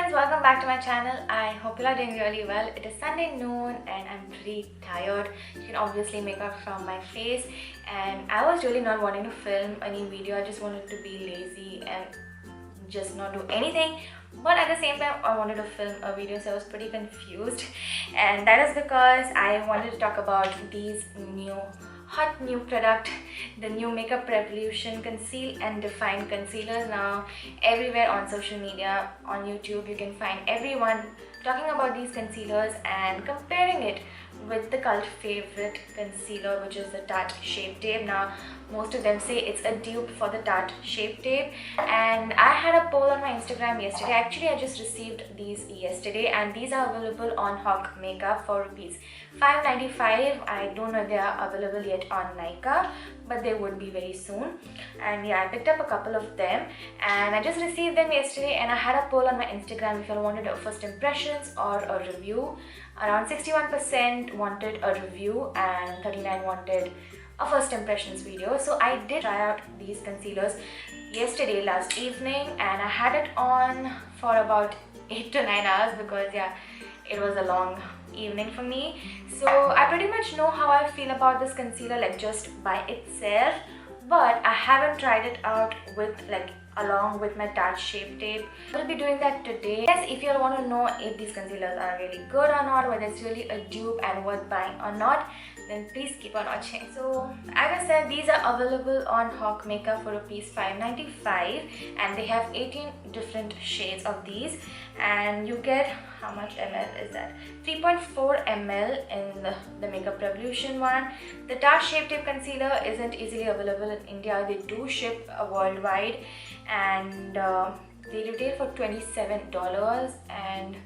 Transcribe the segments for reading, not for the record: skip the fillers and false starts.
friends, welcome back to my channel. I hope you are doing really well. It is Sunday noon and I'm pretty tired. You can obviously make out from my face, and I was really not wanting to film any video. I just wanted to be lazy and just not do anything, but at the same time I wanted to film a video, so I was pretty confused. And that is because I wanted to talk about these hot new product, the new Makeup Revolution Conceal and Define concealers. Now everywhere on social media, on YouTube, you can find everyone talking about these concealers and comparing it with the cult favorite concealer, which is the Tarte Shape Tape. Now most of them say it's a dupe for the Tarte Shape Tape, and I had a poll on my Instagram yesterday. Actually, I just received these yesterday, and these are available on Hawk Makeup for rupees 595. I don't know if they are available yet on Nykaa, but they would be very soon. And yeah, I picked up a couple of them and I just received them yesterday, and I had a poll on my Instagram if you wanted a first impressions or a review. Around 61% wanted a review and 39% wanted a first impressions video. So I did try out these concealers yesterday, last evening, and I had it on for about 8 to 9 hours because yeah, it was a long evening for me. So I pretty much know how I feel about this concealer, like just by itself, but I haven't tried it out with along with my Tarte Shape Tape. I will be doing that today. Yes, if you want to know if these concealers are really good or not, whether it's really a dupe and worth buying or not, then please keep on watching. So as I said, these are available on Hawk Makeup for rupees 595, and they have 18 different shades of these, and you get, how much ml is that? 3.4 ml in the Makeup Revolution one. The Tarte Shape Tape concealer isn't easily available in India. They do ship worldwide, and they retail for $27, and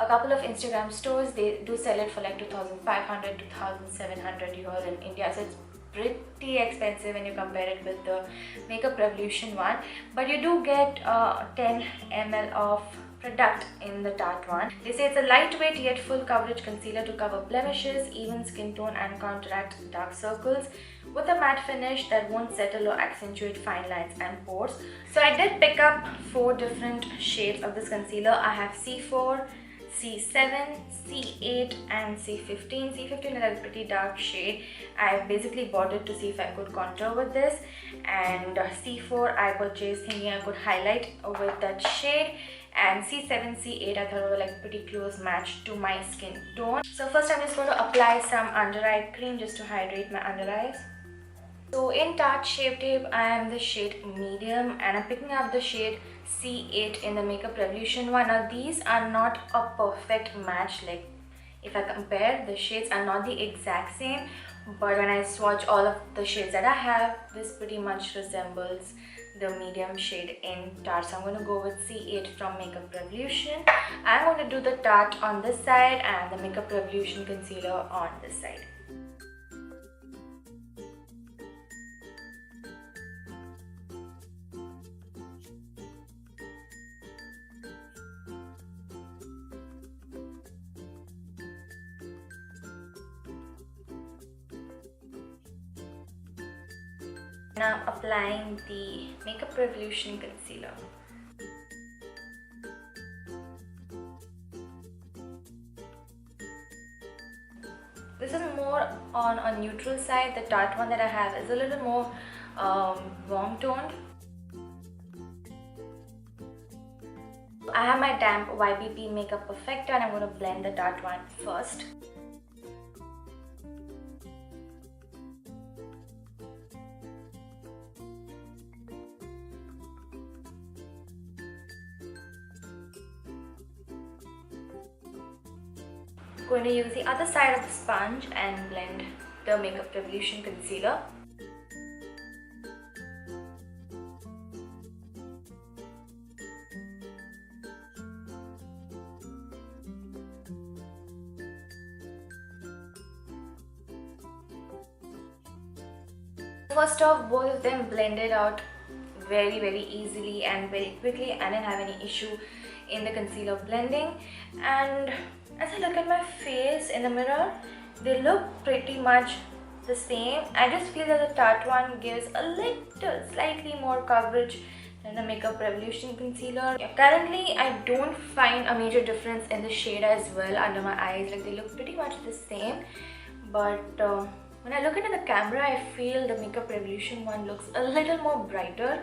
a couple of Instagram stores, they do sell it for like 2,500 to 2,700 euros in India. So it's pretty expensive when you compare it with the Makeup Revolution one, but you do get 10 ml of product in the Tarte one. They say it's a lightweight yet full coverage concealer to cover blemishes, even skin tone, and counteract dark circles with a matte finish that won't settle or accentuate fine lines and pores. So I did pick up 4 different shades of this concealer. I have C4, C7, C8 and C15. C15 is a pretty dark shade. I basically bought it to see if I could contour with this, and C4 I purchased thinking I could highlight with that shade, and C7, C8 I thought were like pretty close match to my skin tone. So first I'm just going to apply some under eye cream just to hydrate my under eyes. So in Tarte Shape Tape I am the shade medium, and I'm picking up the shade C8 in the Makeup Revolution one. Now these are not a perfect match, like if I compare, the shades are not the exact same, but when I swatch all of the shades that I have, this pretty much resembles the medium shade in Tarte. So I'm going to go with C8 from Makeup Revolution. I'm going to do the Tarte on this side and the Makeup Revolution concealer on this side. Now I'm applying the Makeup Revolution concealer. This is more on a neutral side. The Tarte one that I have is a little more warm toned. I have my damp YBP Makeup Perfector, and I'm going to blend the Tarte one first. Going to use the other side of the sponge and blend the Makeup Revolution concealer. First off, both of them blended out very easily and very quickly. I didn't have any issue in the concealer blending, and as I look at my face in the mirror, they look pretty much the same. I just feel that the Tarte one gives a little slightly more coverage than the Makeup Revolution concealer. Currently, I don't find a major difference in the shade as well under my eyes. Like, they look pretty much the same, but when I look into the camera, I feel the Makeup Revolution one looks a little more brighter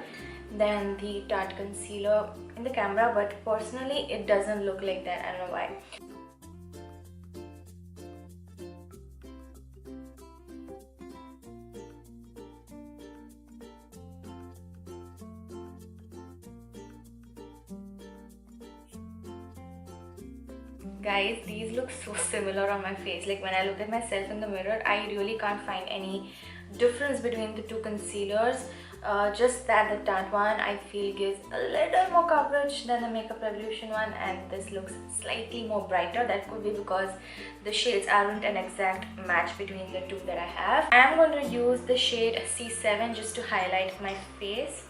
than the Tarte concealer in the camera, but personally it doesn't look like that. I don't know why. Guys, these look so similar on my face. Like, when I look at myself in the mirror, I really can't find any difference between the two concealers. Just that the Tarte one I feel gives a little more coverage than the Makeup Revolution one, and this looks slightly more brighter. That could be because the shades aren't an exact match between the two that I have. I am going to use the shade C7 just to highlight my face.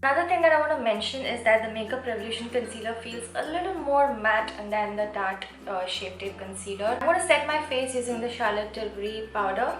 Another thing that I want to mention is that the Makeup Revolution concealer feels a little more matte than the Tarte Shape Tape concealer. I'm going to set my face using the Charlotte Tilbury powder.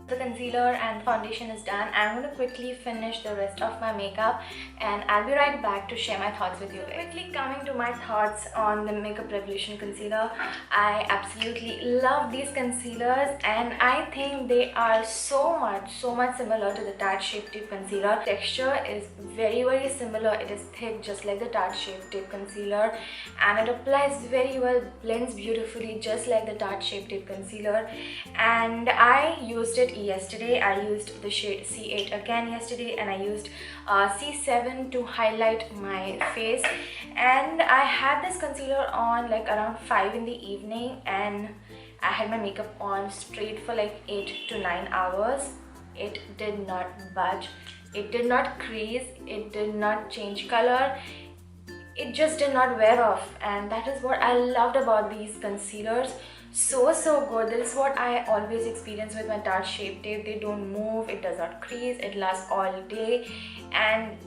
The concealer and foundation is done. I'm going to quickly finish the rest of my makeup and I'll be right back to share my thoughts with you guys. Quickly coming to my thoughts on the Makeup Revolution concealer. I absolutely love these concealers and I think they are so much similar to the Tarte Shape Tape concealer. Texture is very similar. It is thick just like the Tarte Shape Tape concealer and it applies very well, blends beautifully just like the Tarte Shape Tape concealer. And I used it yesterday. I used the shade C8 again yesterday and I used C7 to highlight my face, and I had this concealer on like around 5 in the evening and I had my makeup on straight for like 8 to 9 hours. It did not budge, it did not crease, it did not change color, it just did not wear off, and that is what I loved about these concealers. So good. This is what I always experience with my Tarte Shape Tape. They don't move, it does not crease, it lasts all day, and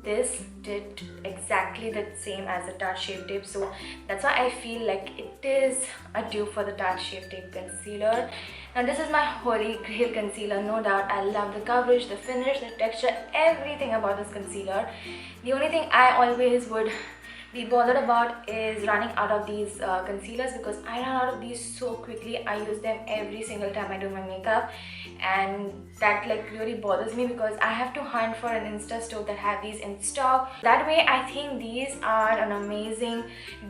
this did exactly the same as the Tarte Shape Tape. So that's why I feel like it is a dupe for the Tarte Shape Tape concealer. Now this is my holy grail concealer, no doubt. I love the coverage, the finish, the texture, everything about this concealer. The only thing I always would be bothered about is running out of these concealers, because I run out of these so quickly. I use them every single time I do my makeup, and that like really bothers me because I have to hunt for an Insta store that have these in stock. That way I think these are an amazing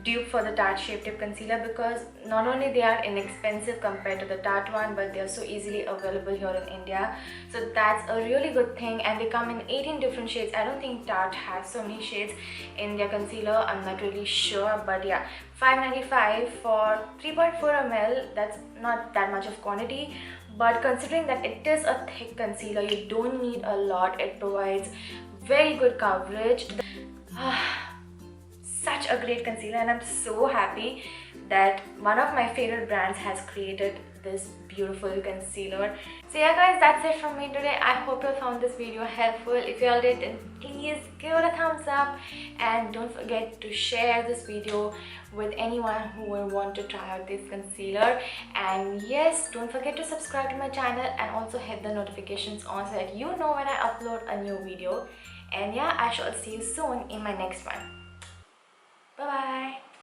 dupe for the Tarte Shape Tape concealer, because not only they are inexpensive compared to the Tarte one, but they are so easily available here in India. So that's a really good thing, and they come in 18 different shades. I don't think Tarte has so many shades in their concealer, I'm not really sure, but yeah, $5.95 for 3.4 ml. That's not that much of quantity, but considering that it is a thick concealer, you don't need a lot. It provides very good coverage. Such a great concealer, and I'm so happy that one of my favorite brands has created this beautiful concealer. So yeah guys, that's it from me today. I hope you found this video helpful. If you all did, then please give it a thumbs up, and don't forget to share this video with anyone who will want to try out this concealer. And yes, don't forget to subscribe to my channel and also hit the notifications on so that you know when I upload a new video. And yeah, I shall see you soon in my next one. Bye bye.